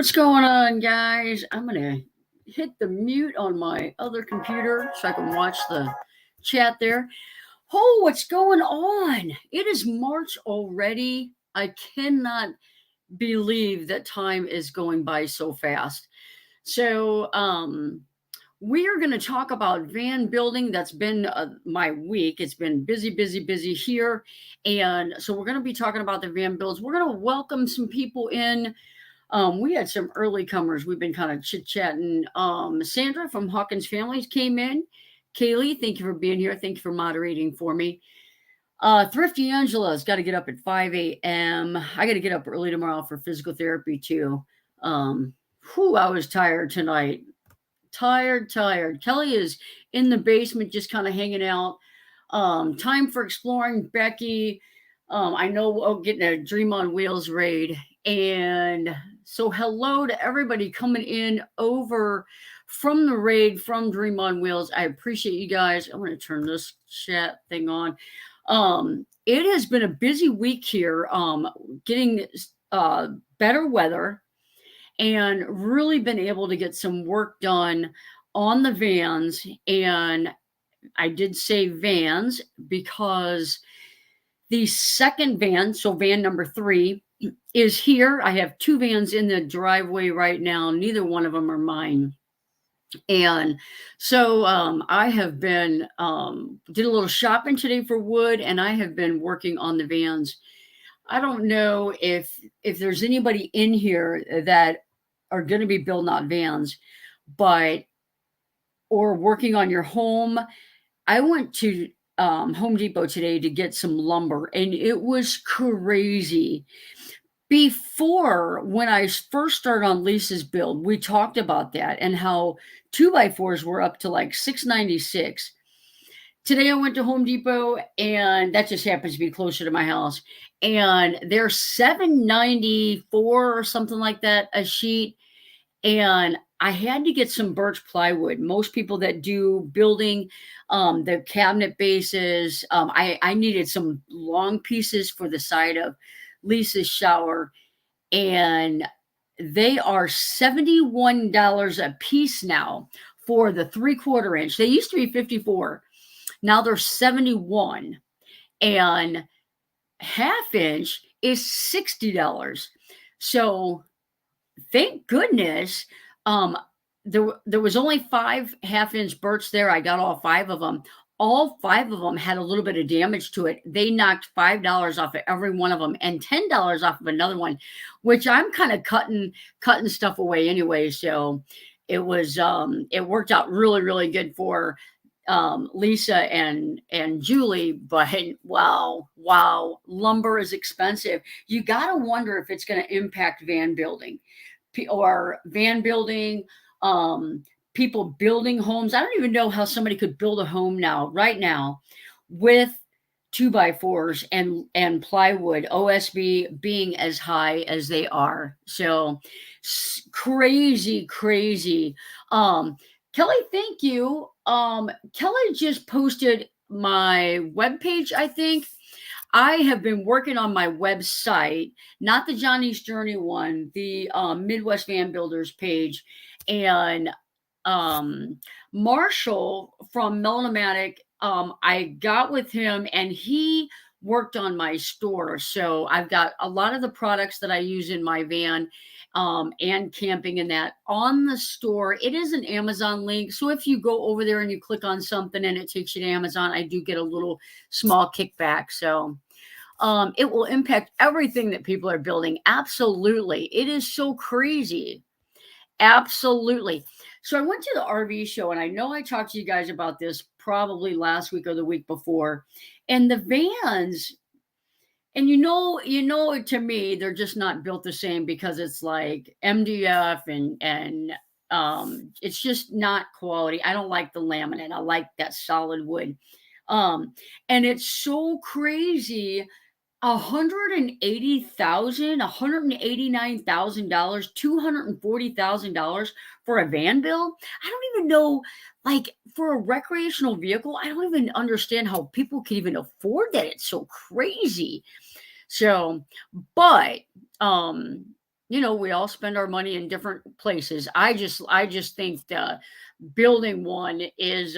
What's going on, guys? I'm going to hit the mute on my other computer so I can watch the chat there. Oh, what's going on? It is March already. I cannot believe that time is going by so fast. So, we are going to talk about van building. That's been my week. It's been busy, busy, busy here. And so we're going to be talking about the van builds. We're going to welcome some people in. We had some early comers. We've been kind of chit chatting. Sandra from Hawkins Families came in. Kaylee, thank you for being here. Thank you for moderating for me. Thrifty Angela's got to get up at 5 a.m. I got to get up early tomorrow for physical therapy too. I was tired tonight. Tired. Kelly is in the basement just kind of hanging out. Time for exploring, Becky. I know getting a Dream on Wheels raid. And so hello to everybody coming in over from the raid from Dream on Wheels. I appreciate you guys. I'm going to turn this chat thing on. It has been a busy week here, getting better weather and really been able to get some work done on the vans. And I did say vans because the second van, so van number 3, is here. I have 2 vans in the driveway right now. Neither one of them are mine. And so I have been, did a little shopping today for wood, and I have been working on the vans. I don't know if there's anybody in here that are going to be building out vans, or working on your home. I went to Home Depot today to get some lumber, and it was crazy. Before, when I first started on Lisa's build, we talked about that and how 2x4s were up to like $6.96. Today I went to Home Depot, and that just happens to be closer to my house, and they're $7.94 or something like that a sheet. And I had to get some birch plywood. Most people that do building, the cabinet bases, I needed some long pieces for the side of Lisa's shower, and they are $71 a piece now for the 3/4 inch. They used to be $54. Now they're $71, and half inch is $60. So thank goodness. There was only 5 half-inch birch there. I got all 5 of them. All 5 of them had a little bit of damage to it. They knocked $5 off of every one of them and $10 off of another one, which I'm kind of cutting stuff away anyway. So it was it worked out really, really good for Lisa and Julie. But wow, lumber is expensive. You got to wonder if it's going to impact van building. People building homes. I don't even know how somebody could build a home right now with 2x4s and plywood, OSB being as high as they are. So crazy. Kelly, thank you. Kelly just posted my webpage, I think. I have been working on my website, not the Johnny's Journey one, the Midwest Van Builders page. And Marshall from Melanomatic, I got with him, and he worked on my store. So I've got a lot of the products that I use in my van and camping and that on the store. It is an Amazon link. So if you go over there and you click on something and it takes you to Amazon, I do get a little small kickback. So it will impact everything that people are building. Absolutely. It is so crazy. Absolutely. So I went to the RV show, and I know I talked to you guys about this probably last week or the week before. And the vans, and you know, to me, they're just not built the same because it's like MDF and it's just not quality. I don't like the laminate. I like that solid wood. And it's so crazy. $180,000, $189,000, $240,000 for a van bill. I don't even know, like, for a recreational vehicle, I don't even understand how people can even afford that. It's so crazy. So, but we all spend our money in different places. I just think building one is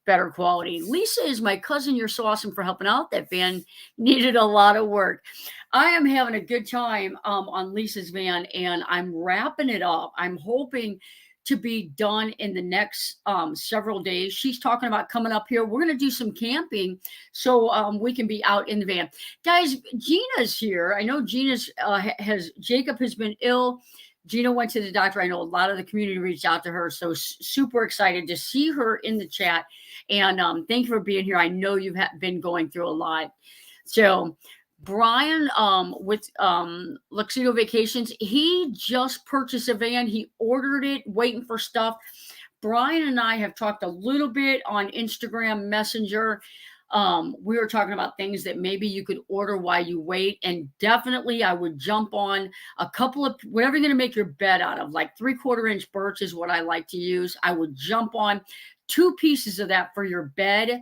better quality. Lisa is my cousin. You're so awesome for helping out. That van needed a lot of work. I am having a good time on Lisa's van, and I'm wrapping it up. I'm hoping to be done in the next several days. She's talking about coming up here. We're going to do some camping so we can be out in the van. Guys, Gina's here. I know Gina's Jacob has been ill. Gina went to the doctor. I know a lot of the community reached out to her. So super excited to see her in the chat. And thank you for being here. I know you've been going through a lot. So Brian with Luxido Vacations, he just purchased a van. He ordered it, waiting for stuff. Brian and I have talked a little bit on Instagram Messenger. We were talking about things that maybe you could order while you wait. And definitely I would jump on a couple of whatever you're going to make your bed out of, like 3/4-inch birch is what I like to use. I would jump on 2 pieces of that for your bed.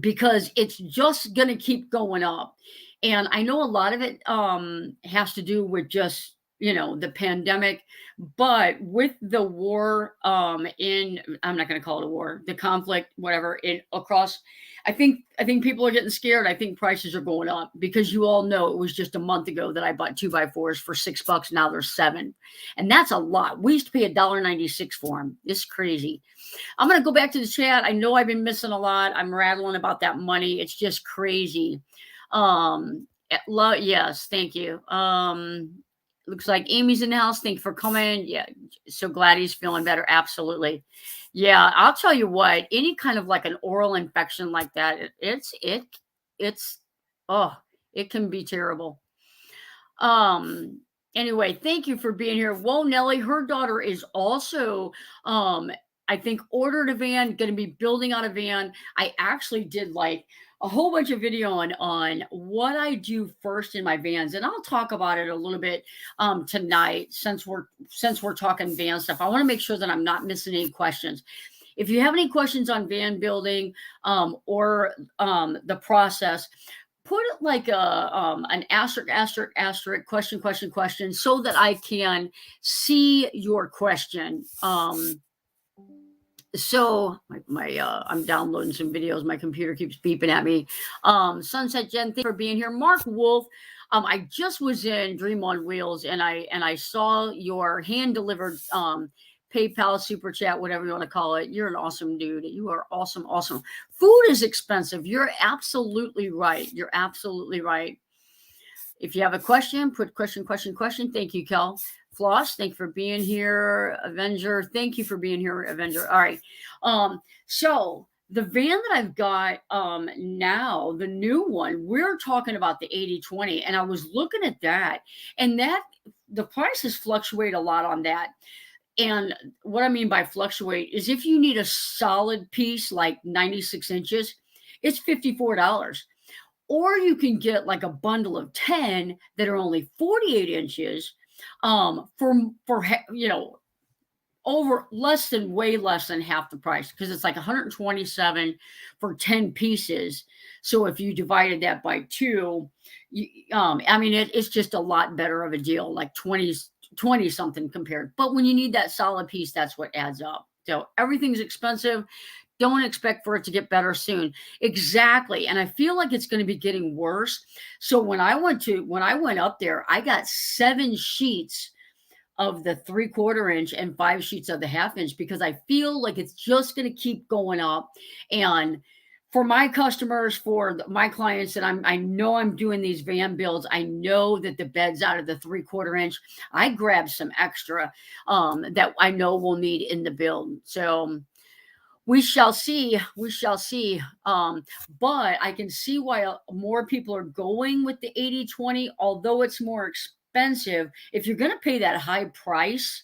Because it's just going to keep going up. And I know a lot of it has to do with just, the pandemic, but with the war I'm not going to call it a war, the conflict, whatever, across, I think people are getting scared. I think prices are going up because you all know it was just a month ago that I bought 2x4s for $6. Now they're $7. And that's a lot. We used to pay $1.96 for them. It's crazy. I'm going to go back to the chat. I know I've been missing a lot. I'm rattling about that money. It's just crazy. Yes, thank you. Looks like Amy's in the house. Thank you for coming. Yeah, so glad he's feeling better. Absolutely. Yeah, I'll tell you what, any kind of like an oral infection like that, it can be terrible. Anyway, thank you for being here. Whoa, Nellie, her daughter is also I think ordered a van, going to be building out a van. I actually did like a whole bunch of video on what I do first in my vans, and I'll talk about it a little bit tonight since we're talking van stuff. I want to make sure that I'm not missing any questions. If you have any questions on van building or the process, put it like an asterisk question so that I can see your question. So I'm downloading some videos. My computer keeps beeping at me. Sunset Jen, thank you for being here. Mark Wolf, I just was in Dream on Wheels and I saw your hand delivered PayPal super chat, whatever you want to call it. You're an awesome dude. You are awesome. Food is expensive. You're absolutely right. If you have a question, put question. Thank you, Kel. Floss, thank you for being here. Avenger, thank you for being here, Avenger. All right. So the van that I've got now, the new one, we're talking about the 80/20, and I was looking at that, and that the prices fluctuate a lot on that. And what I mean by fluctuate is if you need a solid piece like 96 inches, it's $54. Or you can get like a bundle of 10 that are only 48 inches for over way less than half the price, because it's like 127 for 10 pieces. So if you divided that by 2, it's just a lot better of a deal, like 20 something compared. But when you need that solid piece, that's what adds up. So everything's expensive. Don't expect for it to get better soon. Exactly. And I feel like it's going to be getting worse. So when I went up there, I got 7 sheets of the 3/4 inch and 5 sheets of the 1/2 inch, because I feel like it's just going to keep going up. And for my customers, for my clients that I know I'm doing these van builds, I know that the beds out of the 3/4 inch, I grabbed some extra that I know we'll need in the build. So we shall see. But I can see why more people are going with the 80/20, although it's more expensive. If you're going to pay that high price,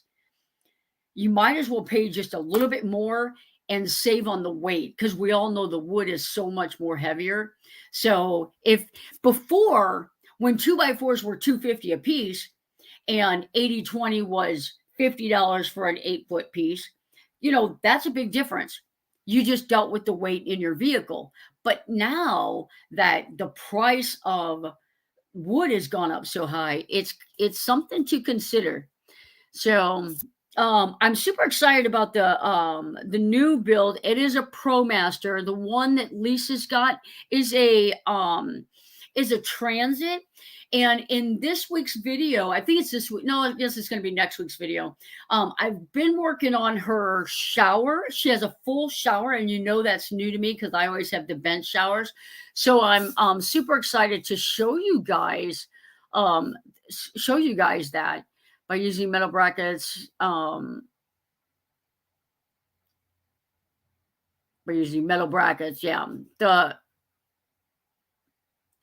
you might as well pay just a little bit more and save on the weight, because we all know the wood is so much more heavier. So if before, when 2x4s were $250 a piece and 80/20 was $50 for an 8-foot piece, that's a big difference. You just dealt with the weight in your vehicle. But now that the price of wood has gone up so high. It's something to consider. So I'm super excited about the new build. It is a ProMaster. The one that Lisa's got is a transit. And in this week's video, I think it's this week. No, I guess it's going to be next week's video. I've been working on her shower. She has a full shower, and you know that's new to me because I always have the vent showers. So I'm super excited to um, show you guys that by using metal brackets. By using metal brackets, yeah.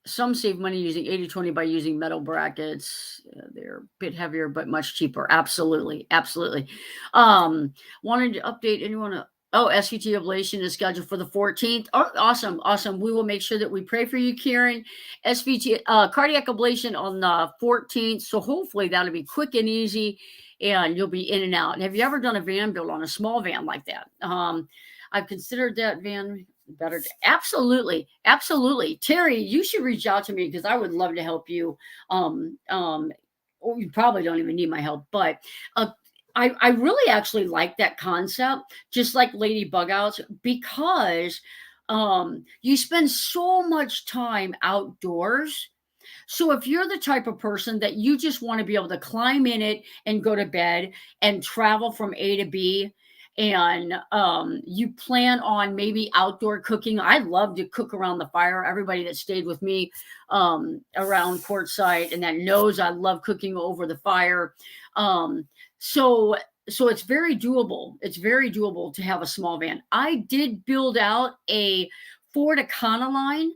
Some save money using 80/20 by using metal brackets. They're a bit heavier, but much cheaper. Absolutely. Absolutely. Wanted to update anyone. Oh, SVT ablation is scheduled for the 14th. Oh, awesome. Awesome. We will make sure that we pray for you, Karen. SVT, cardiac ablation on the 14th. So hopefully that'll be quick and easy and you'll be in and out. And have you ever done a van build on a small van like that? I've considered that van better. Absolutely. Absolutely. Terry, you should reach out to me because I would love to help you. Or you probably don't even need my help, but I really actually like that concept, just like lady bug outs, because you spend so much time outdoors. So if you're the type of person that you just want to be able to climb in it and go to bed and travel from A to B, and you plan on maybe outdoor cooking. I love to cook around the fire. Everybody that stayed with me around Quartzsite and that knows I love cooking over the fire. So it's very doable. It's very doable to have a small van. I did build out a Ford Econoline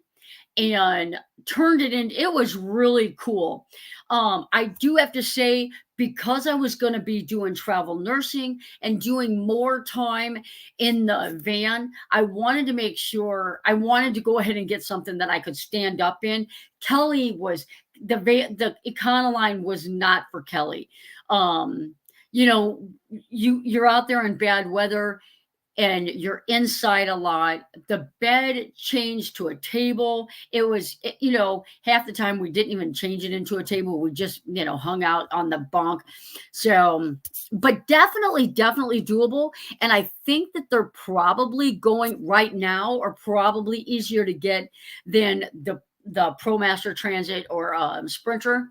and turned it in. It was really cool. I do have to say, because I was going to be doing travel nursing and doing more time in the van, I wanted to make sure I wanted to go ahead and get something that I could stand up in. Kelly was the Econoline was not for Kelly. You're out there in bad weather and you're inside a lot. The bed changed to a table. It was, half the time we didn't even change it into a table. We just, hung out on the bunk. So, but definitely doable. And I think that they're probably going right now are probably easier to get than the ProMaster Transit or Sprinter.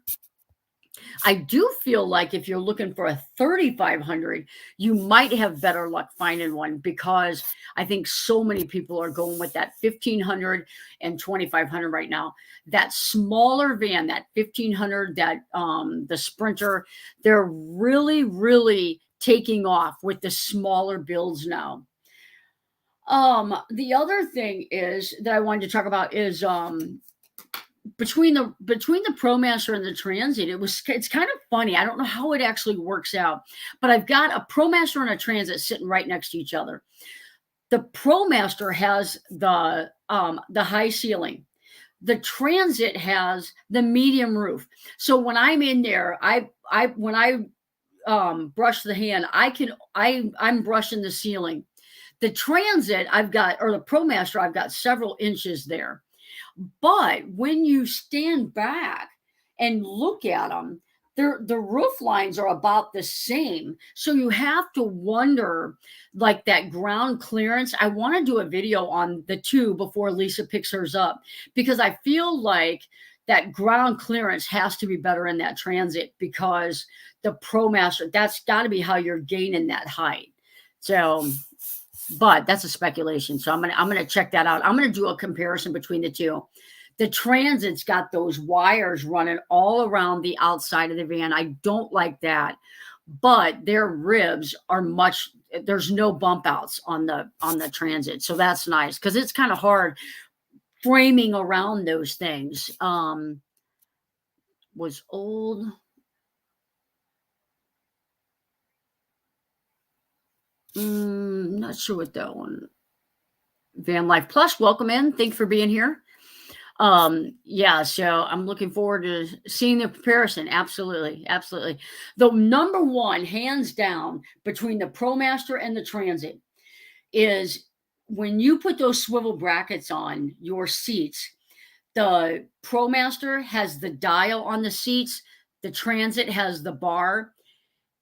I do feel like if you're looking for a 3,500, you might have better luck finding one because I think so many people are going with that 1,500 and 2,500 right now. That smaller van, that 1,500, that the Sprinter, they're really, really taking off with the smaller builds now. The other thing is that I wanted to talk about is between the ProMaster and the Transit, it's kind of funny. I don't know how it actually works out, but I've got a ProMaster and a Transit sitting right next to each other. The ProMaster has the high ceiling. The Transit has the medium roof. So when I'm in there, when I brush the hand, I'm brushing the ceiling. The Transit or the ProMaster, I've got several inches there. But when you stand back and look at them, the roof lines are about the same. So you have to wonder, like that ground clearance. I want to do a video on the two before Lisa picks hers up, because I feel like that ground clearance has to be better in that Transit, because the ProMaster, that's got to be how you're gaining that height. So, but that's a speculation. So I'm gonna check that out. I'm gonna do a comparison between the two. The Transit's got those wires running all around the outside of the van. I don't like that, but their ribs are there's no bump outs on the Transit. So that's nice, because it's kind of hard framing around those things. Was old. Not sure what that one. Van Life Plus, welcome in. Thanks for being here. Yeah, so I'm looking forward to seeing the comparison. Absolutely. The number one, hands down, between the ProMaster and the Transit is when you put those swivel brackets on your seats, The ProMaster has the dial on the seats. The Transit has the bar.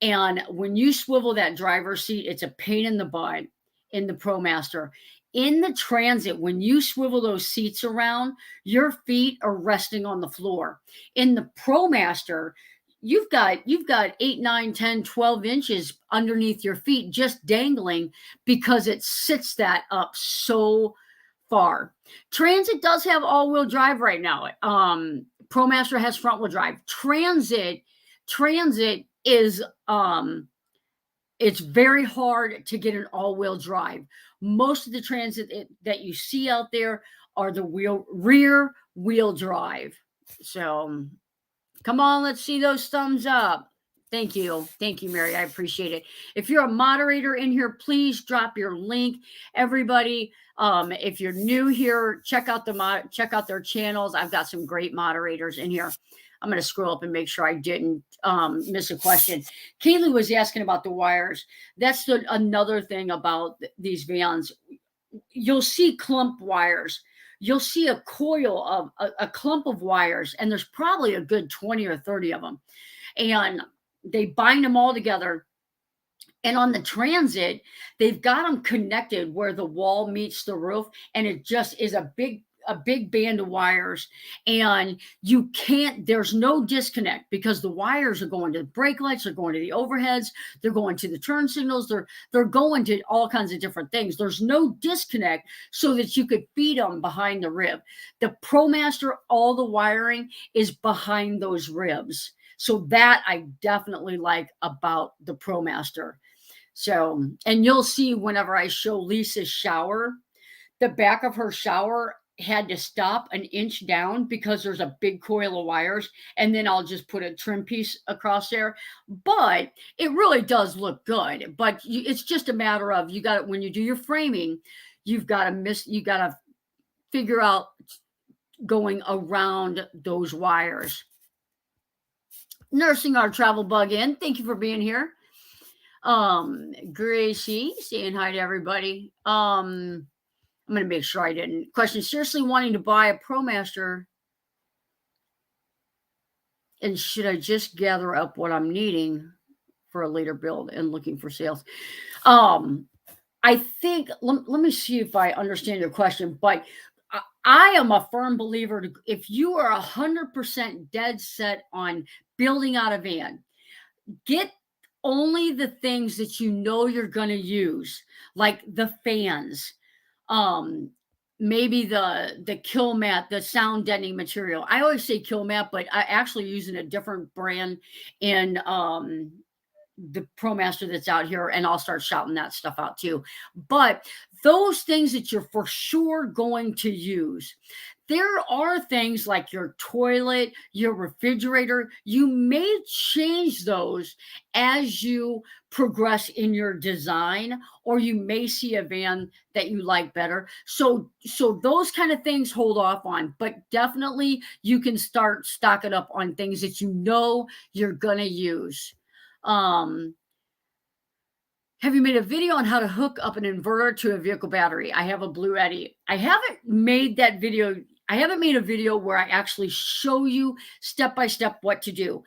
And when you swivel that driver's seat, it's a pain in the butt in the ProMaster. In the Transit, when you swivel those seats around, your feet are resting on the floor. In the ProMaster, you've got 8, 9, 10, 12 inches underneath your feet just dangling because it sits that up so far. Transit does have all-wheel drive right now. ProMaster has front-wheel drive. Transit is it's very hard to get an all-wheel drive. Most of the Transit that you see out there are the rear wheel drive. So come on, let's see those thumbs up. Thank you, Mary. I appreciate it. If you're a moderator in here, please drop your link. Everybody, if you're new here, check out their channels. I've got some great moderators in here. I'm going to scroll up and make sure I didn't miss a question. Kaylee was asking about the wires. That's another thing about these vans. You'll see clump wires. You'll see a coil of a clump of wires, and there's probably a good 20 or 30 of them. And they bind them all together. And on the Transit, they've got them connected where the wall meets the roof, and it just is a big band of wires, and there's no disconnect because the wires are going to the brake lights, they're going to the overheads, they're going to the turn signals, they're going to all kinds of different things. There's no disconnect so that you could feed them behind the rib. The ProMaster, all the wiring is behind those ribs. So that I definitely like about the ProMaster. So, and you'll see whenever I show Lisa's shower, the back of her shower had to stop an inch down because there's a big coil of wires, and then I'll just put a trim piece across there. But it really does look good. But it's just a matter of when you do your framing, you got to figure out going around those wires. Nursing our travel bug in. Thank you for being here. Gracie saying hi to everybody. I'm going to make sure I didn't. Question, seriously wanting to buy a ProMaster, and should I just gather up what I'm needing for a later build and looking for sales? I think, let me see if I understand your question, but I am a firm believer, if you are 100% dead set on building out a van, get only the things that you know you're going to use, like the fans, maybe the kill mat, the sound deadening material. I always say kill mat, but I actually using a different brand in the ProMaster that's out here, and I'll start shouting that stuff out too. But those things that you're for sure going to use. There are things like your toilet, your refrigerator. You may change those as you progress in your design, or you may see a van that you like better. So those kind of things hold off on, but definitely you can start stocking up on things that you know you're going to use. Have you made a video on how to hook up an inverter to a vehicle battery? I have a Blue Eddy. I haven't made that video. I haven't made a video where I actually show you step by step what to do,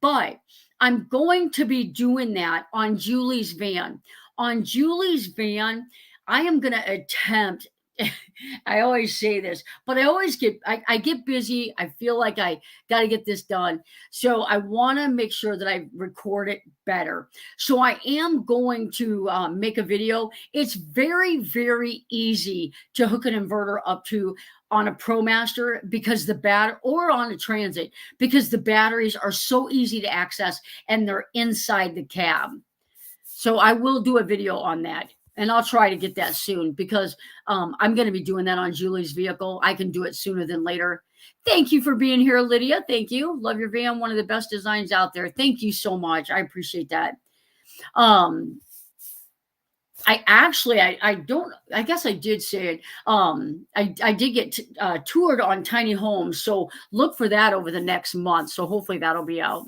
but I'm going to be doing that on Julie's van. On Julie's van, I am going to attempt. I always say this, but I get busy. I feel like I got to get this done. So I want to make sure that I record it better. So I am going to make a video. It's very, very easy to hook an inverter up to on a ProMaster or on a Transit, because the batteries are so easy to access and they're inside the cab. So I will do a video on that. And I'll try to get that soon, because I'm going to be doing that on Julie's vehicle. I can do it sooner than later. Thank you for being here, Lydia. Thank you. Love your van. One of the best designs out there. Thank you so much. I appreciate that. I guess I did say it. I did get toured on tiny homes. So look for that over the next month. So hopefully that'll be out.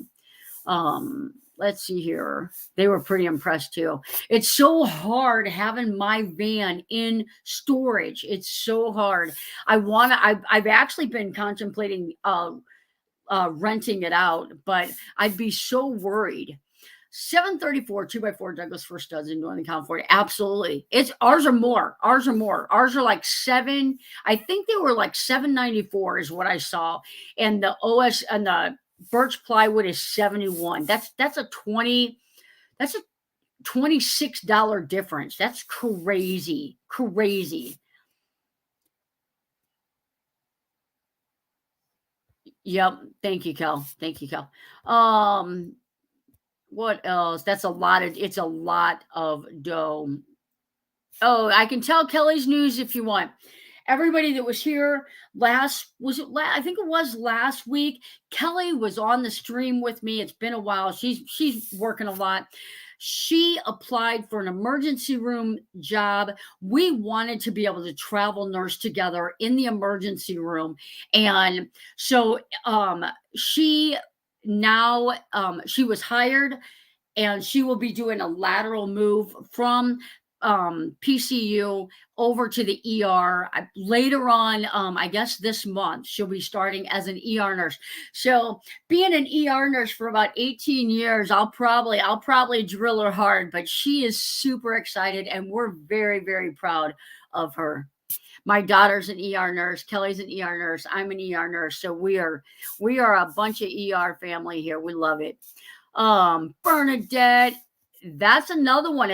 let's see here. They were pretty impressed too. It's so hard having my van in storage. It's so hard. I've actually been contemplating renting it out, but I'd be so worried. 734 2x4 Douglas fir studs in Northern California. Absolutely. It's ours are more. Ours are more. Ours are like seven. I think they were like 794 is what I saw. And the OS and the birch plywood is 71. That's a $26 difference. That's crazy. Crazy. Yep. Thank you, Kel. Thank you, Kel. What else? It's a lot of dough. Oh, I can tell Kelly's news if you want. Everybody that was here I think it was last week. Kelly was on the stream with me. It's been a while. She's working a lot. She applied for an emergency room job. We wanted to be able to travel nurse together in the emergency room. And so she she was hired, and she will be doing a lateral move from PCU over to the ER later on. I guess this month she'll be starting as an ER nurse. So being an ER nurse for about 18 years, I'll probably drill her hard, but she is super excited, and we're very, very proud of her. My daughter's an ER nurse. Kelly's an ER nurse. I'm an ER nurse. So we are a bunch of ER family here. We love it. Bernadette, that's another one.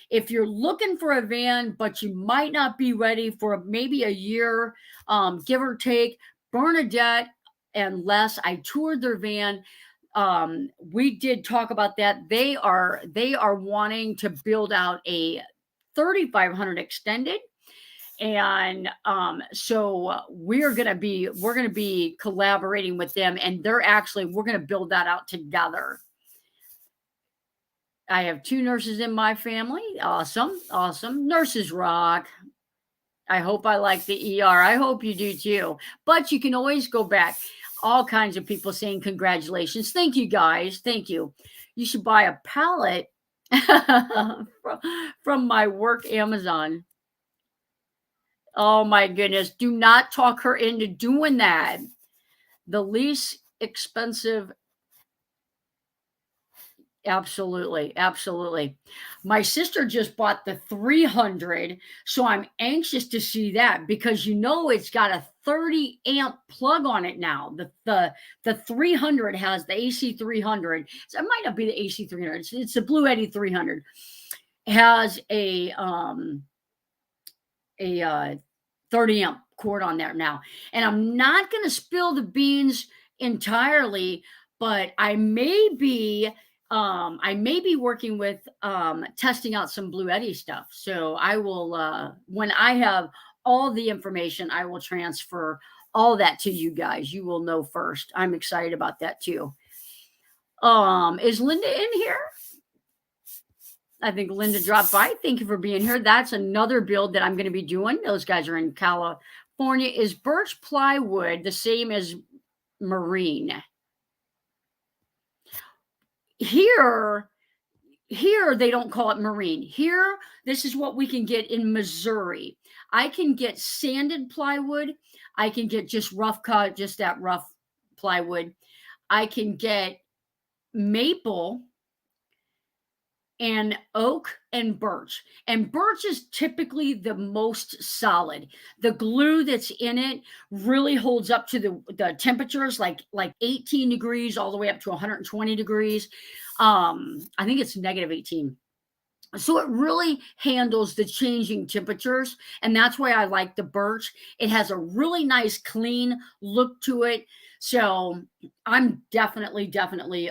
If you're looking for a van, but you might not be ready for maybe a year, give or take, Bernadette and Les, I toured their van. We did talk about that. They are wanting to build out a 3500 extended. And so we're gonna be collaborating with them, and we're gonna build that out together. I have 2 nurses in my family. Awesome. Nurses rock. I hope I like the ER. I hope you do too. But you can always go back. All kinds of people saying congratulations. Thank you, guys. Thank you. You should buy a pallet from my work Amazon. Oh my goodness. Do not talk her into doing that. The least expensive. Absolutely. My sister just bought the 300, so I'm anxious to see that, because it's got a 30 amp plug on it now. The 300 has the AC 300. So it might not be the AC 300. It's the Blue Eddy 300. It has a 30 amp cord on there now. And I'm not going to spill the beans entirely, but I may be working with testing out some Blue Eddy stuff. So I will, when I have all the information, I will transfer all that to you guys. You will know first. I'm excited about that too. Is Linda in here? I think Linda dropped by. Thank you for being here. That's another build that I'm going to be doing. Those guys are in California. Is birch plywood the same as marine? Here they don't call it marine. Here, this is what we can get in Missouri. I can get sanded plywood. I can get just rough cut, just that rough plywood. I can get maple and oak and birch. And birch is typically the most solid. The glue that's in it really holds up to the temperatures, like 18 degrees all the way up to 120 degrees. I think it's negative 18. So it really handles the changing temperatures. And that's why I like the birch. It has a really nice, clean look to it. So I'm definitely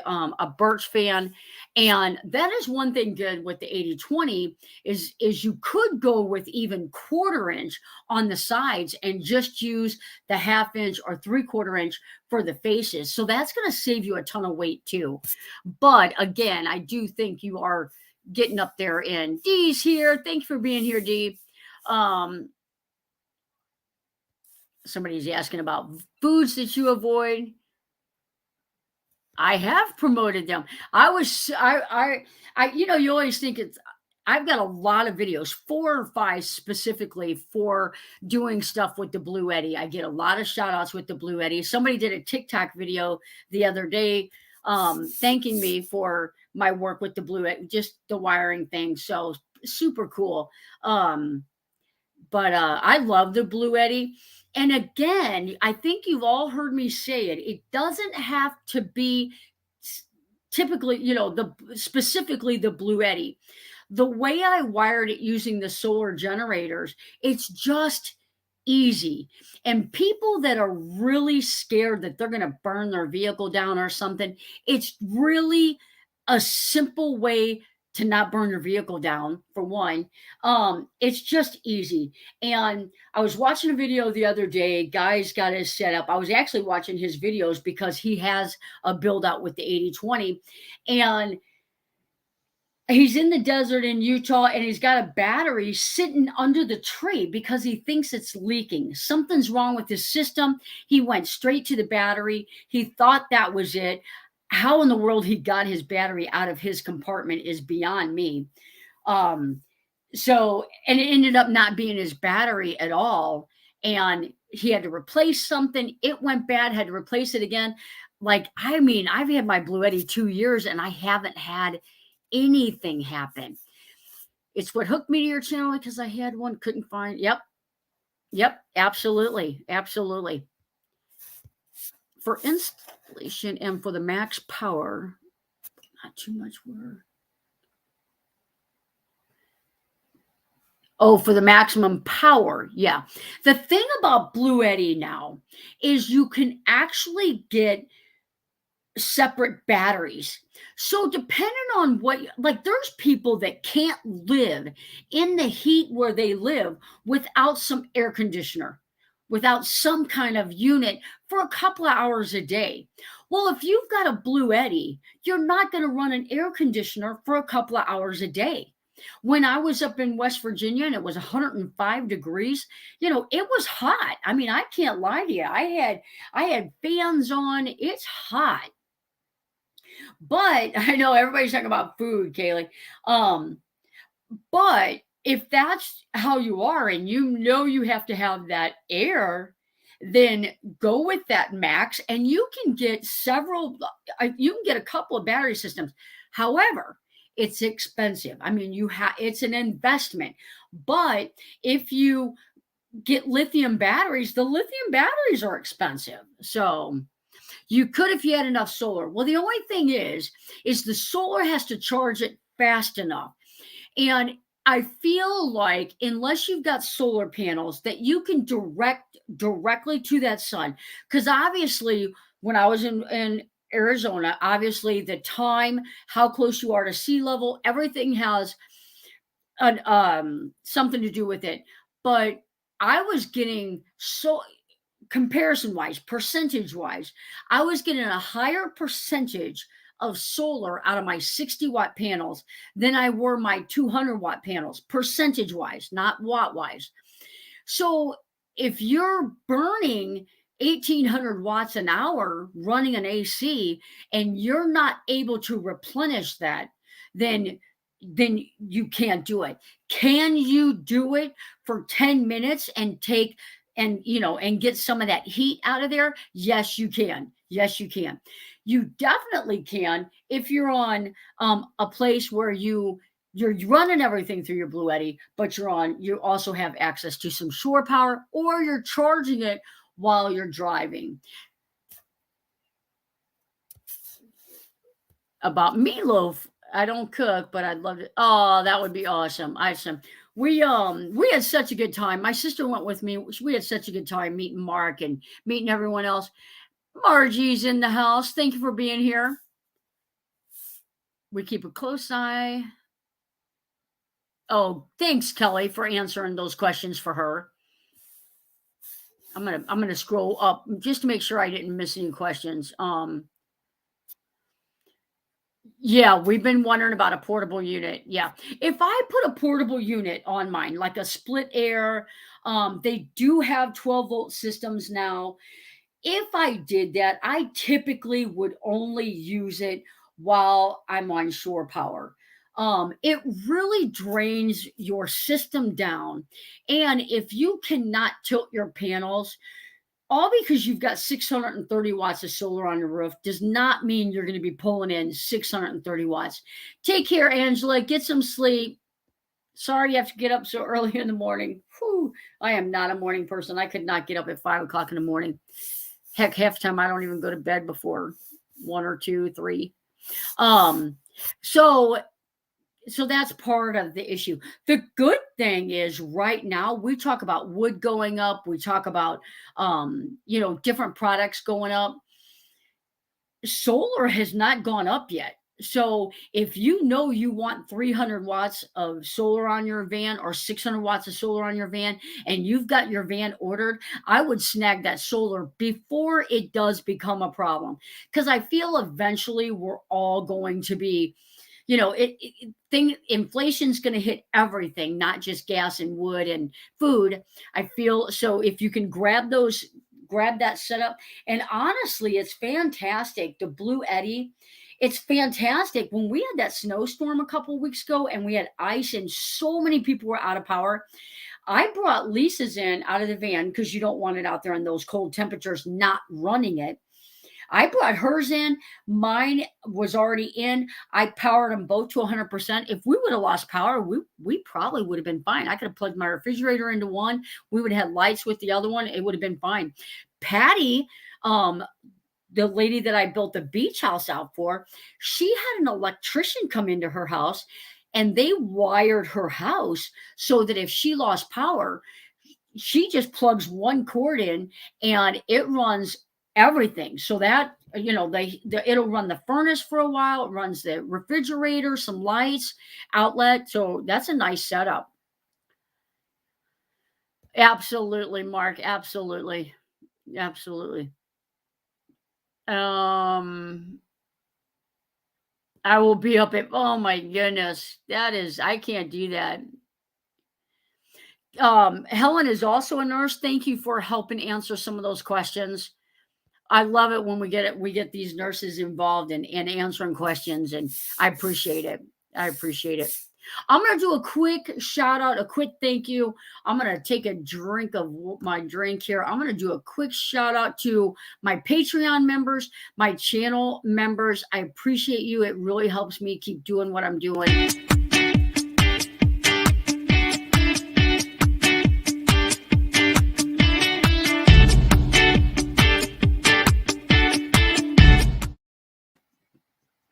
a birch fan. And that is one thing good with the 80/20 is you could go with even 1/4 inch on the sides and just use the 1/2 inch or 3/4 inch for the faces. So that's going to save you a ton of weight too. But again, I do think you are getting up there in. Dee's here. Thank you for being here, Dee. Somebody's asking about foods that you avoid. I have promoted them. I was you always think it's I've got a lot of videos, 4 or 5 specifically for doing stuff with the Blue Eddy. I get a lot of shout outs with the Blue Eddy. Somebody did a TikTok video the other day thanking me for my work with the Blue Eddy, just the wiring thing. So super cool. Um but I love the Blue Eddy. And again, I think you've all heard me say it. It doesn't have to be typically, the specifically the Blue Eddy. The way I wired it using the solar generators, it's just easy. And people that are really scared that they're going to burn their vehicle down or something, it's really a simple way to not burn your vehicle down, for one. It's just easy. And I was watching a video the other day. Guy's got his setup. I was actually watching his videos because he has a build out with the 80/20. And he's in the desert in Utah and he's got a battery sitting under the tree because he thinks it's leaking. Something's wrong with his system. He went straight to the battery. He thought that was it. How in the world he got his battery out of his compartment is beyond me. Um, and it ended up not being his battery at all. And he had to replace something. It went bad, had to replace it again. I've had my Blue Eddy 2 years and I haven't had anything happen. It's what hooked me to your channel because I had one, couldn't find. Yep, absolutely. For installation and for the max power, not too much work. Oh, for the maximum power. Yeah. The thing about Blue Eddy now is you can actually get separate batteries. So depending on there's people that can't live in the heat where they live without some air conditioner, without some kind of unit for a couple of hours a day. Well, if you've got a Blue Eddy, you're not going to run an air conditioner for a couple of hours a day. When I was up in West Virginia and it was 105 degrees, it was hot. I mean, I can't lie to you. I had fans on. It's hot. But I know everybody's talking about food, Kaylee. But if that's how you are and you have to have that air, then go with that max and you can get a couple of battery systems. However, it's expensive. I mean, it's an investment. But if you get lithium batteries, the lithium batteries are expensive. So you could if you had enough solar. Well, the only thing is the solar has to charge it fast enough. And I feel like unless you've got solar panels that you can direct directly to that sun, because obviously when I was in Arizona, obviously the time, how close you are to sea level, everything has something to do with it. But I was getting comparison wise, percentage wise, I was getting a higher percentage of solar out of my 60 watt panels than I were my 200 watt panels, percentage wise, not watt wise. So if you're burning 1800 watts an hour running an AC and you're not able to replenish that, then you can't do it. Can you do it for 10 minutes and get some of that heat out of there? Yes, you can. You definitely can if you're on a place where you're running everything through your Blue Eddy, but you also have access to some shore power, or you're charging it while you're driving. About meatloaf, I don't cook, but I'd love to. Oh, that would be awesome. We had such a good time. My sister went with me. We had such a good time meeting Mark and meeting everyone else. Margie's in the house. Thank you for being here. We keep a close eye. Oh, thanks, Kelly, for answering those questions for her. I'm gonna scroll up just to make sure I didn't miss any questions. Yeah, we've been wondering about a portable unit. Yeah. If I put a portable unit on mine, like a split air, they do have 12-volt systems now. if I did that, I typically would only use it while I'm on shore power. It really drains your system down. And if you cannot tilt your panels, all because you've got 630 watts of solar on your roof does not mean you're going to be pulling in 630 watts. Take care, Angela. Get some sleep. Sorry you have to get up so early in the morning. Whew, I am not a morning person. I could not get up at 5 o'clock in the morning. Heck, half the time I don't even go to bed before 1 or 2, 3. Um, so so that's part of the issue. The good thing is right now we talk about wood going up, we talk about different products going up. Solar has not gone up yet. So if you know you want 300 watts of solar on your van or 600 watts of solar on your van and you've got your van ordered, I would snag that solar before it does become a problem. Because I feel eventually we're all going to be, inflation's going to hit everything, not just gas and wood and food. I feel so if you can grab that setup. And honestly, it's fantastic. The Blue Eddy, it's fantastic. When we had that snowstorm a couple weeks ago and we had ice and so many people were out of power, I brought Lisa's in out of the van because you don't want it out there in those cold temperatures, not running it. I brought hers in. Mine was already in. I powered them both to 100%. If we would have lost power, we probably would have been fine. I could have plugged my refrigerator into one. We would have had lights with the other one. It would have been fine. Patty, the lady that I built the beach house out for, she had an electrician come into her house and they wired her house so that if she lost power, she just plugs one cord in and it runs everything. So that it'll run the furnace for a while. It runs the refrigerator, some lights, outlet. So that's a nice setup. Absolutely, Mark. Absolutely, absolutely. Um, I will be up at. Oh my goodness, that is. I can't do that. Helen is also a nurse. Thank you for helping answer some of those questions. I love it when we get these nurses involved in answering questions, and I appreciate it. I appreciate it. I'm going to do a quick shout out, a quick thank you. I'm going to take a drink of my drink here. I'm going to do a quick shout out to my Patreon members, my channel members. I appreciate you. It really helps me keep doing what I'm doing.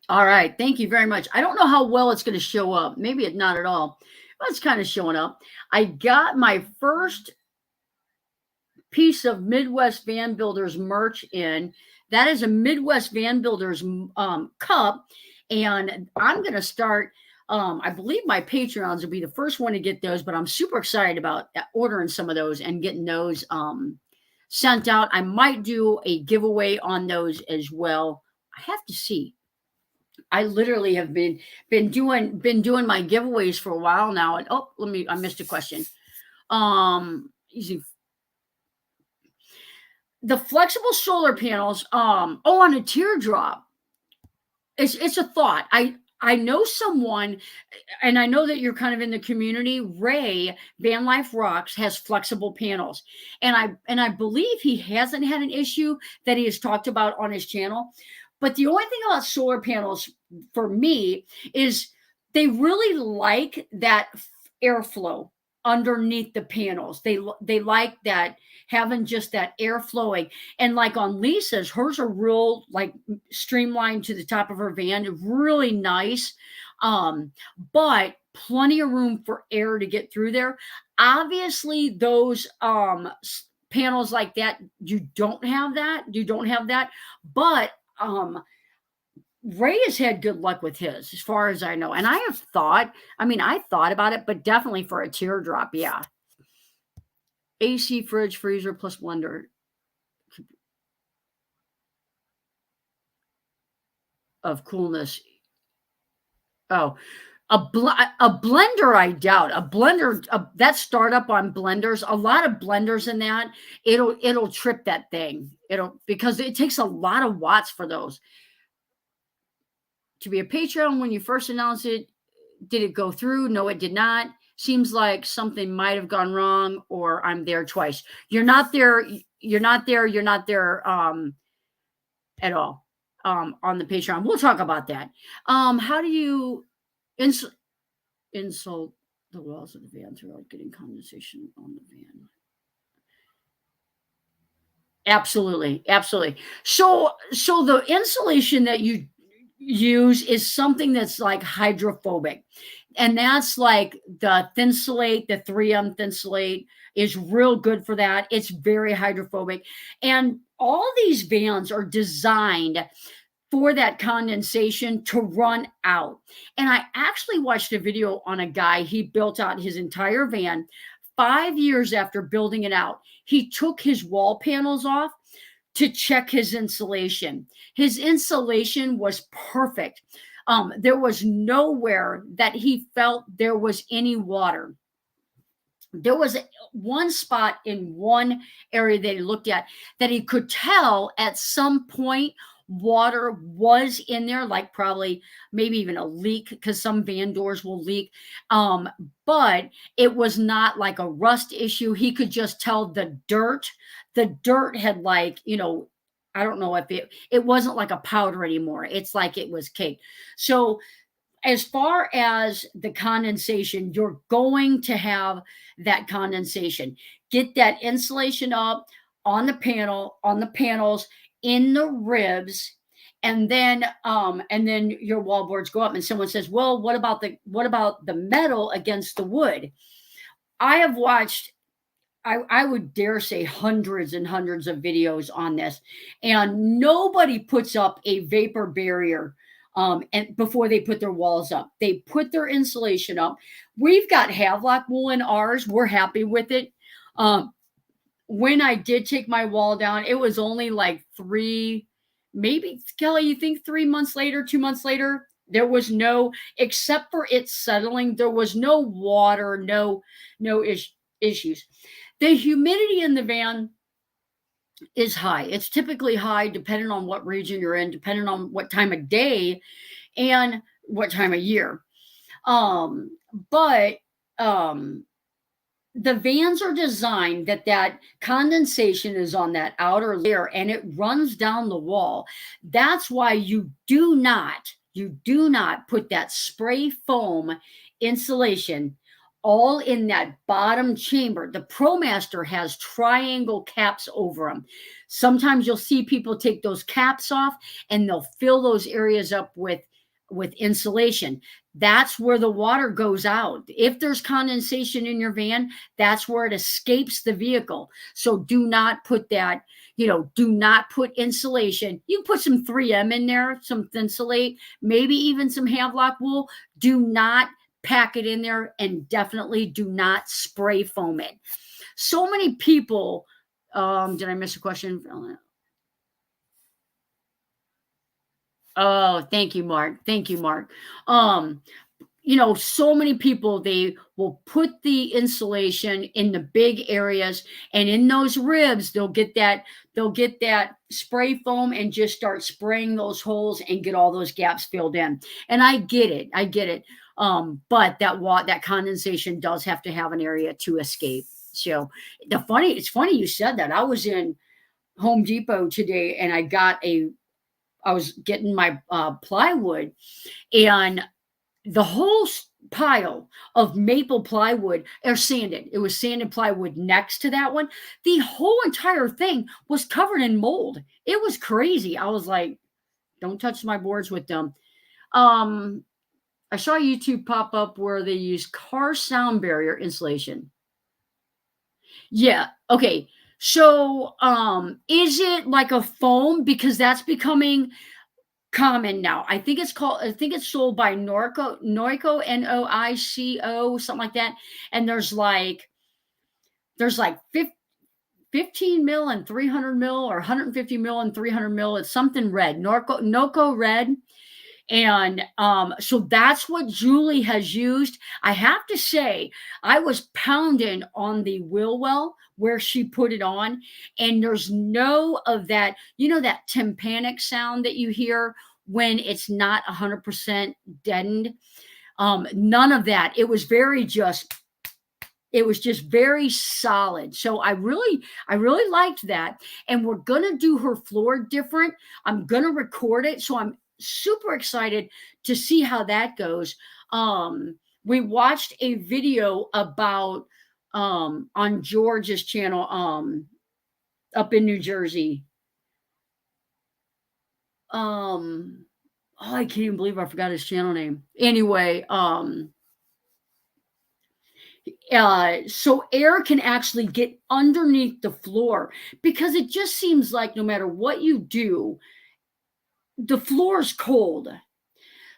All right. Thank you very much. I don't know how well it's going to show up. Maybe it's not at all, but it's kind of showing up. I got my first piece of Midwest Van Builders merch in. That is a Midwest Van Builders cup. And I'm going to start. I believe my Patreons will be the first one to get those, but I'm super excited about ordering some of those and getting those sent out. I might do a giveaway on those as well. I have to see. I literally have been doing my giveaways for a while now. And I missed a question. Easy. The flexible solar panels. On a teardrop. It's a thought. I know someone, and I know that you're kind of in the community. Ray Van Life Rocks has flexible panels, and I believe he hasn't had an issue that he has talked about on his channel. But the only thing about solar panels for me is they really like that airflow underneath the panels. They like that, having just that air flowing. And like on Lisa's, hers are real like streamlined to the top of her van, really nice. But plenty of room for air to get through there. Obviously, those panels like that, you don't have that. But Ray has had good luck with his, as far as I know. And I thought about it, but definitely for a teardrop, yeah. AC, fridge, freezer, plus blender of coolness. Oh, A blender, I doubt. A blender, that startup on blenders, a lot of blenders in that, it'll trip that thing. It'll, because it takes a lot of watts for those. To be a Patreon, when you first announced it, did it go through? No, it did not. Seems like something might have gone wrong, or I'm there twice. You're not there. You're not there. You're not there at all on the Patreon. We'll talk about that. How do you insult the walls of the van through getting condensation on the van? Absolutely, absolutely. So the insulation that you use is something that's like hydrophobic, and that's like the Thinsulate, the 3M Thinsulate is real good for that. It's very hydrophobic, and all these vans are designed for that condensation to run out. And I actually watched a video on a guy, he built out his entire van 5 years after building it out. He took his wall panels off to check his insulation. His insulation was perfect. There was nowhere that he felt there was any water. There was one spot in one area that he looked at that he could tell at some point water was in there, like probably maybe even a leak, because some van doors will leak. But it was not like a rust issue. He could just tell the dirt had, like, I don't know if it wasn't like a powder anymore. It's like it was caked. So as far as the condensation, you're going to have that condensation. Get that insulation up on the panels, in the ribs, and then your wall boards go up. And someone says, well, what about the metal against the wood? I have watched, I would dare say, hundreds and hundreds of videos on this, and nobody puts up a vapor barrier and before they put their walls up. They put their insulation up. We've got Havelock wool in ours. We're happy with it. When I did take my wall down, it was only like maybe, Kelly, you think 3 months later, 2 months later, there was no, except for it settling, there was no water, no issues. The humidity in the van is high. It's typically high depending on what region you're in, depending on what time of day and what time of year. But the vans are designed that condensation is on that outer layer and it runs down the wall. That's why you do not put that spray foam insulation all in that bottom chamber. The ProMaster has triangle caps over them. Sometimes you'll see people take those caps off and they'll fill those areas up with insulation. That's where the water goes out. If there's condensation in your van, that's where it escapes the vehicle. So do not put that, do not put insulation. You can put some 3M in there, some Thinsulate, maybe even some Havelock wool. Do not pack it in there, and definitely do not spray foam it. So many people, did I miss a question? Oh, thank you, Mark. So many people, they will put the insulation in the big areas, and in those ribs, they'll get that spray foam and just start spraying those holes and get all those gaps filled in. And I get it. But that condensation does have to have an area to escape. So it's funny you said that. I was in Home Depot today, and I was getting my plywood, and the whole pile of maple plywood, or sanded, it was sanded plywood next to that one. The whole entire thing was covered in mold. It was crazy. I was like, don't touch my boards with them. I saw YouTube pop up where they use car sound barrier insulation. Yeah. Okay. So, is it like a foam? Because that's becoming common now. I think it's sold by Noico, Noico, something like that. And there's like 15 mil and 300 mil, or 150 mil and 300 mil. It's something red, Norco red. And so that's what Julie has used. I have to say, I was pounding on the wheel well where she put it on, and there's no of that, that tympanic sound that you hear when it's not 100% deadened. None of that. It was just very solid. So I really liked that. And we're gonna do her floor different. I'm gonna record it. So I'm super excited to see how that goes. We watched a video about on George's channel up in New Jersey. Oh, I can't even believe I forgot his channel name. Anyway, so air can actually get underneath the floor, because it just seems like no matter what you do, the floor is cold.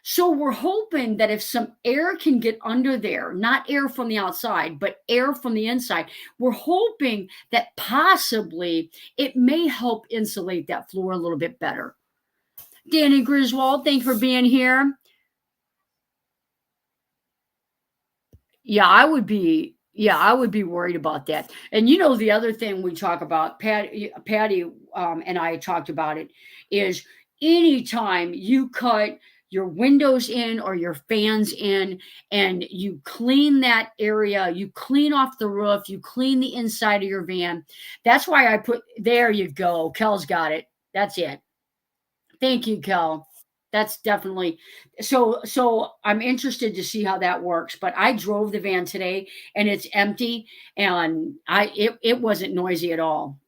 So we're hoping that if some air can get under there, not air from the outside, but air from the inside, we're hoping that possibly it may help insulate that floor a little bit better. Danny Griswold, thanks for being here. Yeah, I would be worried about that. And the other thing we talk about, Patty and I talked about it, is anytime you cut your windows in or your fans in and you clean that area, you clean off the roof, you clean the inside of your van. That's why I put, there you go. Kel's got it. That's it. Thank you, Kel. That's definitely so I'm interested to see how that works. But I drove the van today and it's empty, and it wasn't noisy at all.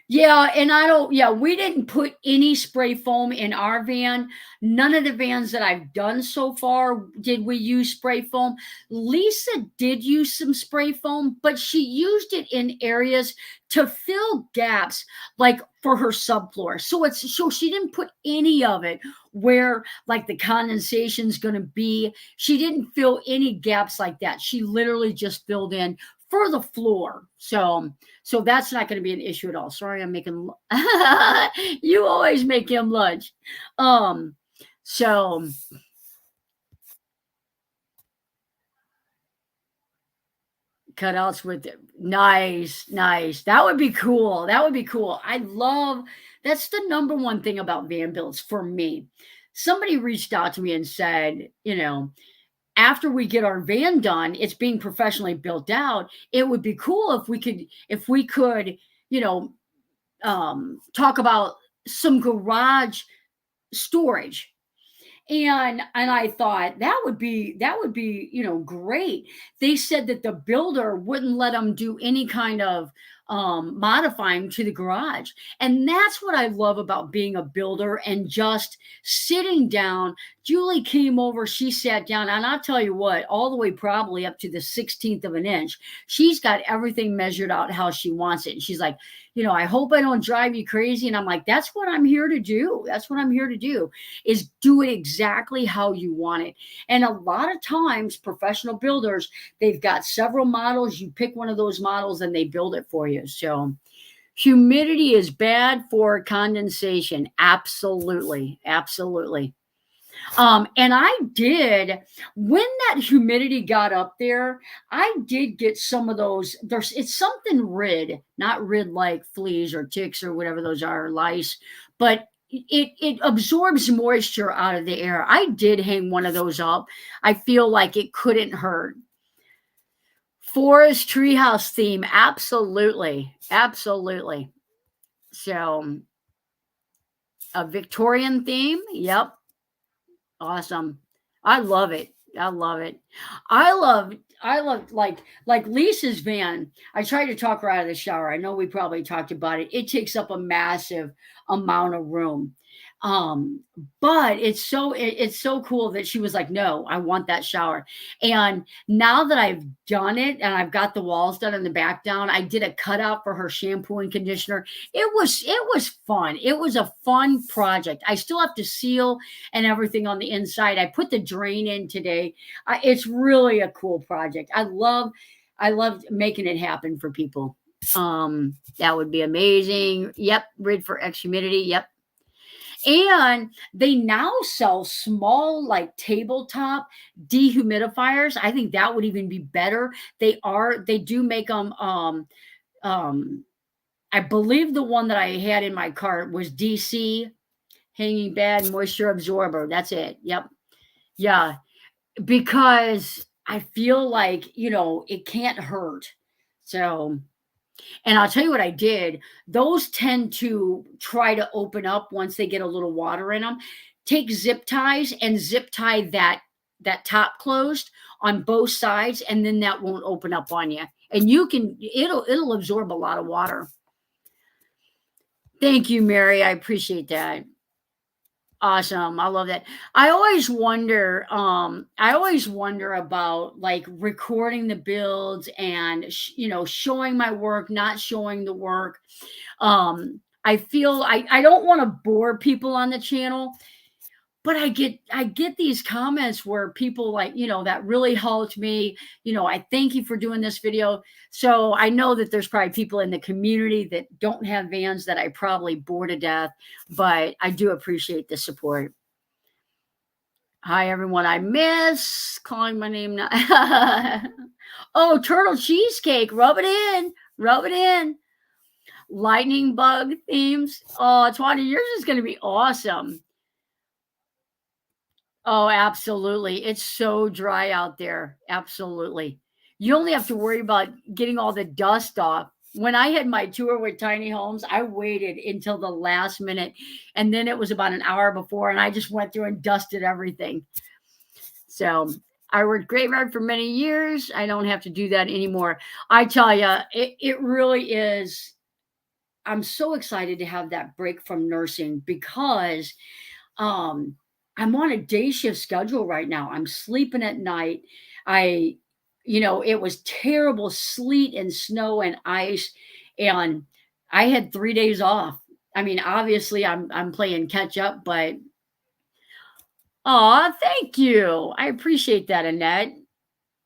Yeah, and we didn't put any spray foam in our van. None of the vans that I've done so far did we use spray foam. Lisa did use some spray foam, but she used it in areas to fill gaps, like for her subfloor. So she didn't put any of it where like the condensation's going to be. She didn't fill any gaps like that. She literally just filled in for the floor. So that's not going to be an issue at all. Sorry, I'm making you always make him lunch. So cutouts with it. Nice. That would be cool. That's the number one thing about van builds for me. Somebody reached out to me and said, after we get our van done, it's being professionally built out. It would be cool if we could, talk about some garage storage. And I thought that would be great. They said that the builder wouldn't let them do any kind of modifying to the garage. And that's what I love about being a builder and just sitting down. Julie came over, she sat down, and I'll tell you what, all the way probably up to the 16th of an inch, she's got everything measured out how she wants it. And she's like, I hope I don't drive you crazy. And I'm like, that's what I'm here to do. That's what I'm here to do, is do it exactly how you want it. And a lot of times, professional builders, they've got several models. You pick one of those models and they build it for you. So humidity is bad for condensation. Absolutely. And I did, when that humidity got up there, I did get some of those. It's something rid, not rid like fleas or ticks or whatever those are, lice, but it absorbs moisture out of the air. I did hang one of those up. I feel like it couldn't hurt. Forest treehouse theme. Absolutely. So a Victorian theme. Yep. Awesome. I love it. I love like Lisa's van. I tried to talk her out of the shower. I know we probably talked about it. It takes up a massive amount of room. But it's so cool that she was like, no, I want that shower. And now that I've done it and I've got the walls done and the back down, I did a cutout for her shampoo and conditioner. It was fun. It was a fun project. I still have to seal and everything on the inside. I put the drain in today. It's really a cool project. I love making it happen for people. That would be amazing. Yep. Rid for X humidity. Yep. And they now sell small, like tabletop dehumidifiers. I think that would even be better. They do make them. Um, I believe the one that I had in my cart was DC, hanging bad moisture absorber. That's it. Yep. Yeah. Because I feel like, it can't hurt. So, and I'll tell you what I did. Those tend to try to open up once they get a little water in them. Take zip ties and zip tie that top closed on both sides, and then that won't open up on you. And it'll absorb a lot of water. Thank you, Mary. I appreciate that. Awesome. I love that. I always wonder about like recording the builds and showing my work, not showing the work. I feel I don't want to bore people on the channel, but I get these comments where people like, that really helped me. I thank you for doing this video. So I know that there's probably people in the community that don't have vans that I probably bore to death, but I do appreciate the support. Hi, everyone. I miss calling my name now. Oh, turtle cheesecake. Rub it in. Rub it in. Lightning bug themes. Oh, Tawny, yours is going to be awesome. Oh, absolutely. It's so dry out there. Absolutely. You only have to worry about getting all the dust off. When I had my tour with Tiny Homes, I waited until the last minute, and then it was about an hour before, and I just went through and dusted everything. So I worked graveyard for many years. I don't have to do that anymore. I tell you, it really is. I'm so excited to have that break from nursing because I'm on a day shift schedule right now. I'm sleeping at night. It was terrible sleet and snow and ice, and I had 3 days off. I mean, obviously, I'm playing catch up, but thank you. I appreciate that, Annette.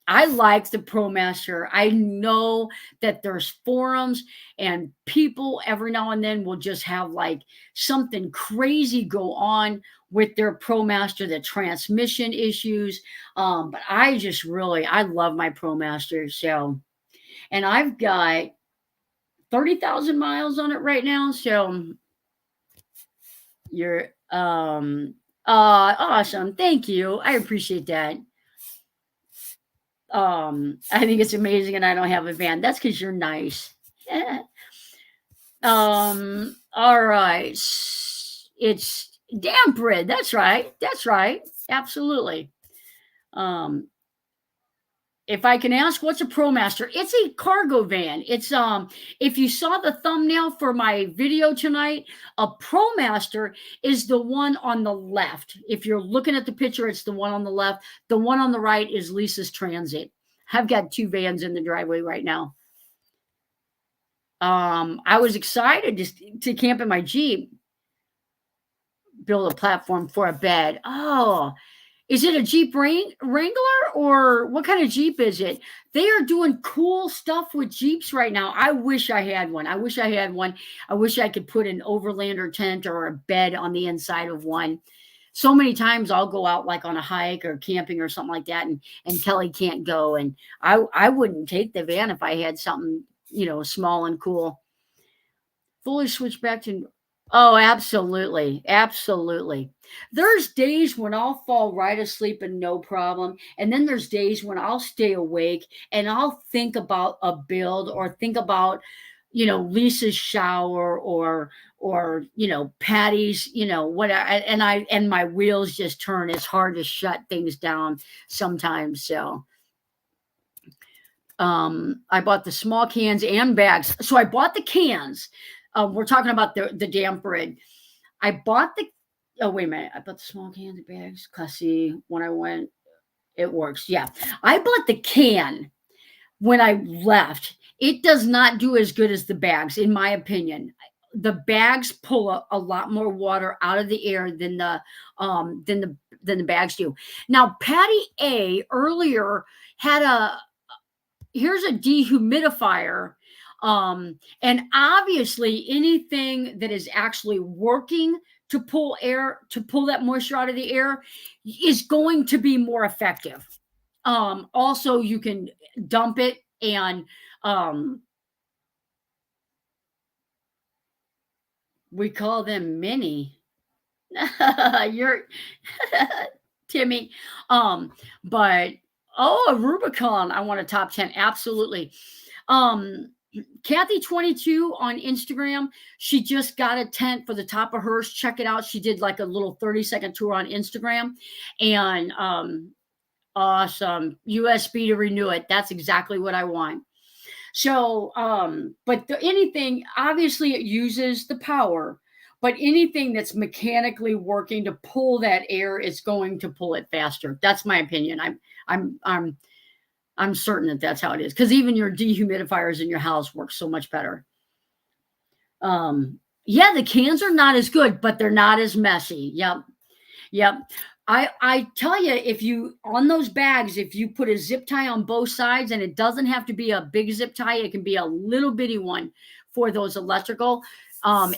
I like the ProMaster. I know that there's forums and people every now and then will just have like something crazy go on with their ProMaster, the transmission issues. But I love my ProMaster. So, and I've got 30,000 miles on it right now. So you're, awesome. Thank you. I appreciate that. I think it's amazing and I don't have a van. That's because you're nice. All right. It's damp red. That's right. That's right. Absolutely. If I can ask, what's a ProMaster? It's a cargo van. It's if you saw the thumbnail for my video tonight, a ProMaster is the one on the left. If you're looking at the picture, it's the one on the left. The one on the right is Lisa's Transit. I've got 2 vans in the driveway right now. I was excited to camp in my Jeep, build a platform for a bed. Oh, is it a Jeep Wrangler or what kind of Jeep is it? They are doing cool stuff with Jeeps right now. I wish I had one. I wish I had one. I wish I could put an overlander tent or a bed on the inside of one. So many times I'll go out like on a hike or camping or something like that, and Kelly can't go. And I wouldn't take the van if I had something, small and cool. Fully switch back to Oh, absolutely. Absolutely. There's days when I'll fall right asleep and no problem. And then there's days when I'll stay awake and I'll think about a build or think about, Lisa's shower or Patty's, whatever. And my wheels just turn. It's hard to shut things down sometimes. So I bought the small cans and bags. So I bought the cans. We're talking about the damp bread. I bought wait a minute. I bought the small cans and bags. Classy. When I went, it works. Yeah. I bought the can when I left. It does not do as good as the bags, in my opinion. The bags pull a lot more water out of the air than the bags do. Now, Patty A earlier had here's a dehumidifier And obviously anything that is actually working to pull air, to pull that moisture out of the air is going to be more effective. Also you can dump it and we call them mini. You're Timmy. But oh, a Rubicon. I want a top 10. Absolutely. Kathy 22 on Instagram. She just got a tent for the top of hers. Check it out. She did like a little 30-second tour on Instagram. And awesome. USB to renew it. That's exactly what I want. So, but anything, obviously it uses the power, but anything that's mechanically working to pull that air is going to pull it faster. That's my opinion. I'm certain that that's how it is. Cause even your dehumidifiers in your house work so much better. Yeah, the cans are not as good, but they're not as messy. Yep. Yep. I tell you, if you on those bags, if you put a zip tie on both sides, and it doesn't have to be a big zip tie, it can be a little bitty one for those electrical.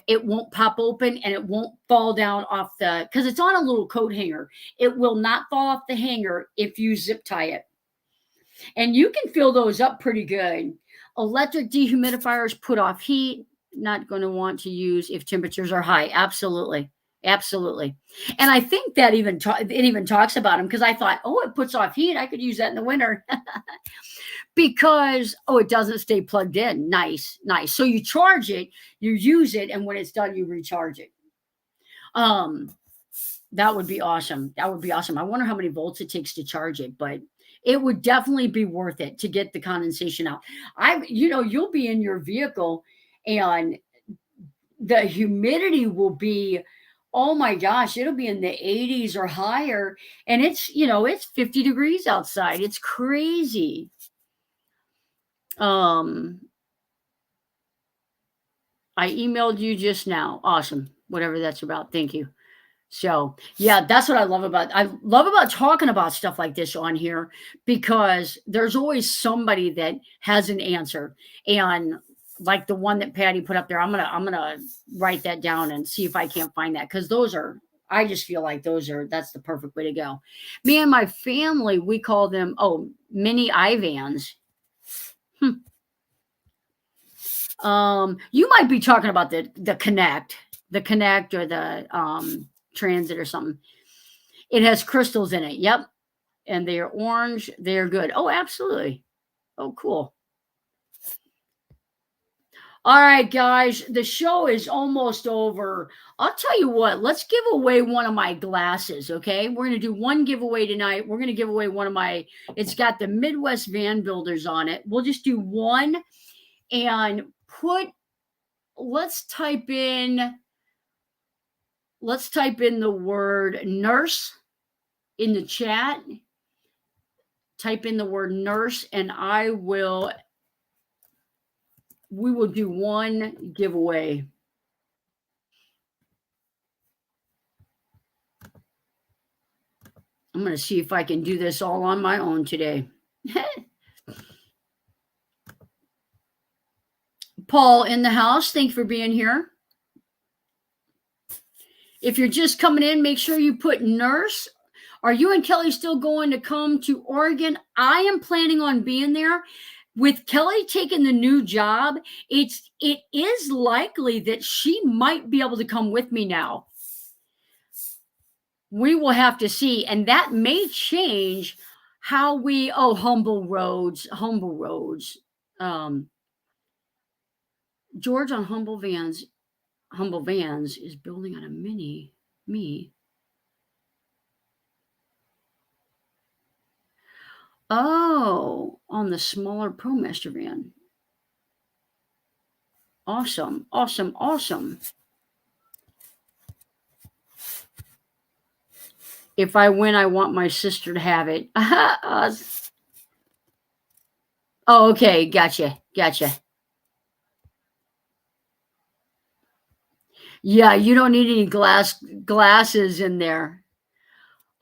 It won't pop open and it won't fall down off because it's on a little coat hanger. It will not fall off the hanger if you zip tie it. And you can fill those up pretty good. Electric dehumidifiers put off heat, not going to want to use if temperatures are high. Absolutely. Absolutely. And I think that it even talks about them because I thought, oh, it puts off heat. I could use that in the winter because, oh, it doesn't stay plugged in. Nice, nice. So you charge it, you use it, and when it's done, you recharge it. That would be awesome. That would be awesome. I wonder how many volts it takes to charge it, but it would definitely be worth it to get the condensation out. You'll be in your vehicle and the humidity will be, oh my gosh, it'll be in the 80s or higher. And it's 50 degrees outside. It's crazy. I emailed you just now. Awesome. Whatever that's about. Thank you. So yeah, that's what I love about talking about stuff like this on here, because there's always somebody that has an answer. And like the one that Patty put up there, I'm gonna write that down and see if I can't find that, because I just feel like that's the perfect way to go. Me and my family, we call them mini Ivans. You might be talking about the Connect or the Transit or something. It has crystals in it. Yep. And they are orange. They're good. Oh, absolutely. Oh, cool. All right, guys, the show is almost over. I'll tell you what, let's give away one of my glasses, okay? We're going to do one giveaway tonight. We're going to give away it's got the Midwest Van Builders on it. We'll just do one and let's type in the word nurse in the chat. Type in the word nurse and we will do one giveaway. I'm going to see if I can do this all on my own today. Paul in the house, thank you for being here. If you're just coming in, make sure you put nurse. Are you and Kelly still going to come to Oregon? I am planning on being there. With Kelly taking the new job, it is likely that she might be able to come with me now. We will have to see, and that may change how Humble Roads. George on Humble Vans is building on a mini me. Oh, on the smaller ProMaster van. Awesome. If I win, I want my sister to have it. Oh, okay. Gotcha. Yeah, you don't need any glasses in there.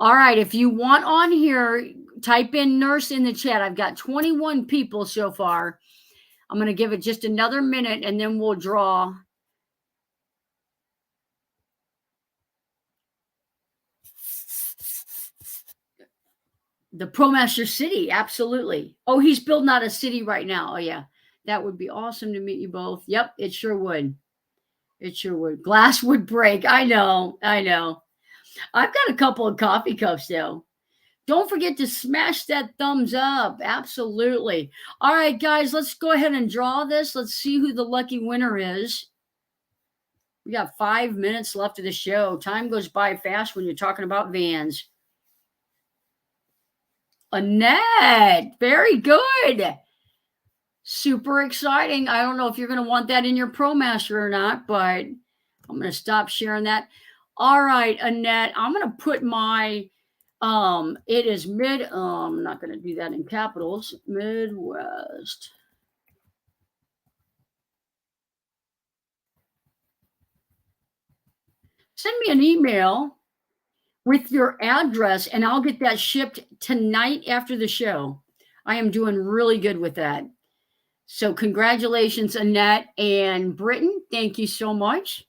All right, if you want on here, type in nurse in the chat. I've got 21 people so far. I'm going to give it just another minute and then we'll draw. The ProMaster City, absolutely. Oh, he's building out a city right now. Oh, yeah. That would be awesome to meet you both. Yep, it sure would. It sure would. Glass would break. I know. I know. I've got a couple of coffee cups, though. Don't forget to smash that thumbs up. Absolutely. All right, guys, let's go ahead and draw this. Let's see who the lucky winner is. We got 5 minutes left of the show. Time goes by fast when you're talking about vans. Annette, very good. Super exciting. I don't know if you're going to want that in your ProMaster or not, but I'm going to stop sharing that. All right, Annette, I'm going to put my, it is I'm not going to do that in capitals, Midwest. Send me an email with your address and I'll get that shipped tonight after the show. I am doing really good with that. So congratulations, Annette and Britton. Thank you so much.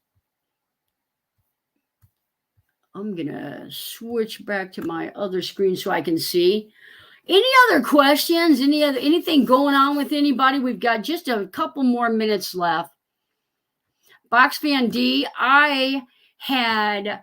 I'm going to switch back to my other screen so I can see. Any other questions? Anything going on with anybody? We've got just a couple more minutes left. Box Van D, I had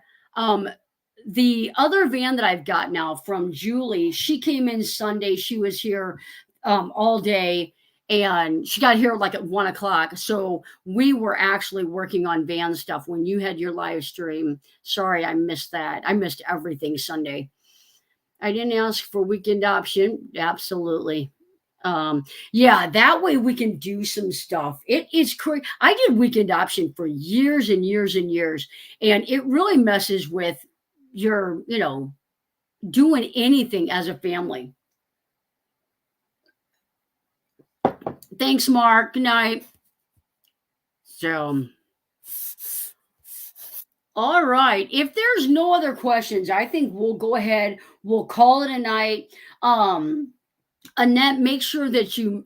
the other van that I've got now from Julie. She came in Sunday. She was here all day. And she got here like at 1 o'clock. So we were actually working on van stuff when you had your live stream. Sorry, I missed that. I missed everything Sunday. I didn't ask for weekend option. Absolutely. Yeah, that way we can do some stuff. It is crazy. I did weekend option for years and years and years. And it really messes with your, doing anything as a family. Thanks, Mark. Good night. So, all right. If there's no other questions, I think we'll go ahead. We'll call it a night. Annette, make sure that you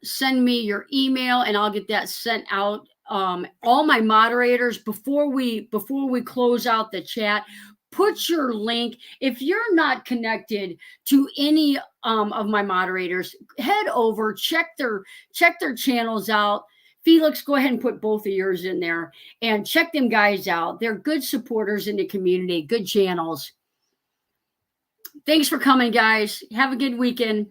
send me your email and I'll get that sent out. All my moderators before we close out the chat. Put your link. If you're not connected to any of my moderators, head over, check their channels out. Felix, go ahead and put both of yours in there and check them guys out. They're good supporters in the community, good channels. Thanks for coming, guys. Have a good weekend.